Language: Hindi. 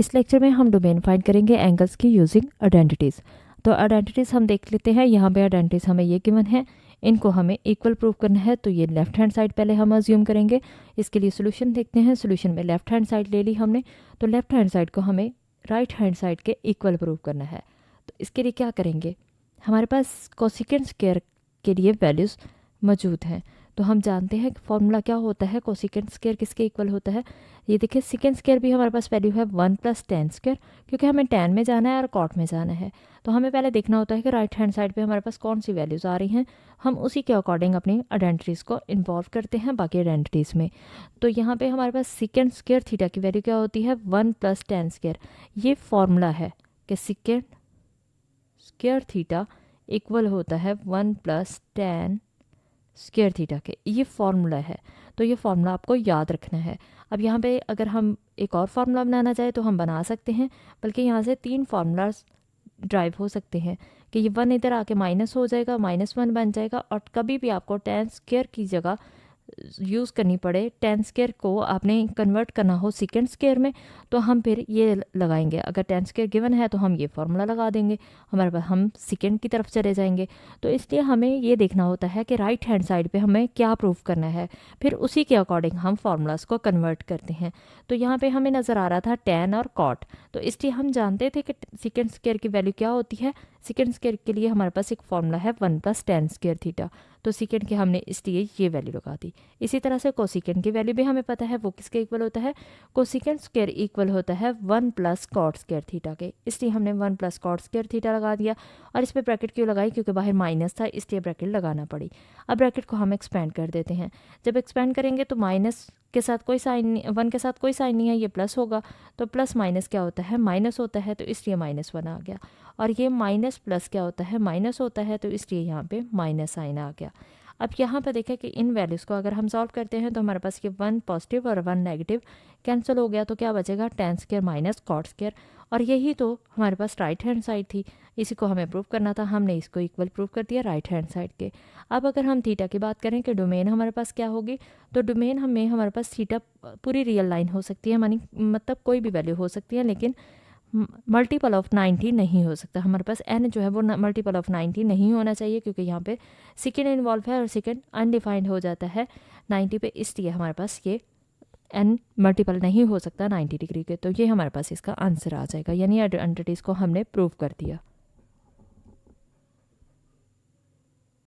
इस लेक्चर में हम डोमेन फाइंड करेंगे एंगल्स की यूजिंग आइडेंटिटीज़। तो आइडेंटिटीज़ हम देख लेते हैं। यहाँ पे आइडेंटिटीज़ हमें ये गिवन है, इनको हमें इक्वल प्रूव करना है। तो ये लेफ्ट हैंड साइड पहले हम अज्यूम करेंगे। इसके लिए सोल्यूशन देखते हैं। सोल्यूशन में लेफ्ट हैंड साइड ले ली हमने, तो लेफ्ट हैंड साइड को हमें राइट हैंड साइड के इक्वल प्रूव करना है। तो इसके लिए क्या करेंगे, हमारे पास कोसेकेंट स्क्वायर के लिए वैल्यूज़ मौजूद हैं। तो हम जानते हैं फॉर्मूला क्या होता है, कोसेकेंट स्क्वायर किसके इक्वल होता है। ये देखिए सेकेंड स्क्वायर भी हमारे पास वैल्यू है 1 + tan स्क्वायर, क्योंकि हमें tan में जाना है और कॉट में जाना है। तो हमें पहले देखना होता है कि राइट हैंड साइड पे हमारे पास कौन सी वैल्यूज़ आ रही हैं। हम उसी के अकॉर्डिंग अपनी आइडेंटिटीज़ को इन्वॉल्व करते हैं बाकी आइडेंटिटीज़ में। तो यहाँ पे हमारे पास सेकेंड स्क्वायर थीटा की वैल्यू क्या होती है, 1 + tan स्क्वायर। ये फॉर्मूला है कि सेकेंड स्क्वायर थीटा इक्वल होता है 1 + tan स्क्वायर थीटा के। ये फॉर्मूला है, तो ये फॉर्मूला आपको याद रखना है। अब यहाँ पे अगर हम एक और फार्मूला बनाना चाहे तो हम बना सकते हैं, बल्कि यहाँ से 3 फार्मूलाज ड्राइव हो सकते हैं कि ये 1 इधर आके माइनस हो जाएगा, -1 बन जाएगा। और कभी भी आपको tan स्क्वायर की जगह यूज़ करनी पड़े, tan स्क्वायर को आपने कन्वर्ट करना हो सेकेंड स्क्वायर में, तो हम फिर ये लगाएंगे। अगर tan स्क्वायर गिवन है तो हम ये फार्मूला लगा देंगे, हमारे पास हम सेकेंड की तरफ चले जाएंगे। तो इसलिए हमें ये देखना होता है कि राइट हैंड साइड पे हमें क्या प्रूव करना है, फिर उसी के अकॉर्डिंग हम फार्मूलाज को कन्वर्ट करते हैं। तो यहाँ पे हमें नज़र आ रहा था tan और cot, तो इसलिए हम जानते थे कि सेकेंड स्क्वायर की वैल्यू क्या होती है। सेकेंड स्क्वायर के लिए हमारे पास एक फार्मूला है 1 + tan स्क्वायर थीटा, तो सेकेंड के हमने इसलिए ये वैल्यू लगा दी। इसी तरह से कोसेकेंट की वैल्यू भी हमें पता है, वो किसके इक्वल होता है, कोसेकेंट स्क्वायर इक्वल होता है 1 + cot स्क्वायर थीटा के। इसलिए हमने 1 + cot स्क्वायर थीटा लगा दिया। और इस पर ब्रैकेट क्यों लगाई, क्योंकि बाहर माइनस था, इसलिए ब्रैकेट लगाना पड़ी। अब ब्रैकेट को हम एक्सपेंड कर देते हैं। जब एक्सपेंड करेंगे तो माइनस के साथ कोई साइन नहीं, 1 के साथ कोई साइन नहीं है, ये प्लस होगा। तो प्लस माइनस क्या होता है, माइनस होता है, तो इसलिए -1 आ गया। और ये माइनस प्लस क्या होता है, माइनस होता है, तो इसलिए यहाँ पे माइनस साइन आ गया। अब यहाँ पर देखें कि इन वैल्यूज़ को अगर हम सॉल्व करते हैं तो हमारे पास ये 1 पॉजिटिव और 1 नेगेटिव कैंसिल हो गया। तो क्या बचेगा, tan स्क्वायर - cot स्क्वायर। और यही तो हमारे पास राइट हैंड साइड थी, इसी को हमें प्रूव करना था। हमने इसको इक्वल प्रूव कर दिया राइट हैंड साइड के। अब अगर हम थीटा की बात करें कि डोमेन हमारे पास क्या होगी, तो डोमेन हमें हमारे पास थीटा पूरी रियल लाइन हो सकती है, मानी मतलब कोई भी वैल्यू हो सकती है, लेकिन मल्टीपल ऑफ 90 नहीं हो सकता। हमारे पास n जो है वो मल्टीपल ऑफ 90 नहीं होना चाहिए, क्योंकि यहाँ पे सेकेंड इन्वॉल्व है और सेकेंड अनडिफाइंड हो जाता है 90 पे, इसलिए हमारे पास ये n मल्टीपल नहीं हो सकता 90 डिग्री के। तो ये हमारे पास इसका आंसर आ जाएगा, यानी आइडेंटिटीज़ को हमने प्रूव कर दिया।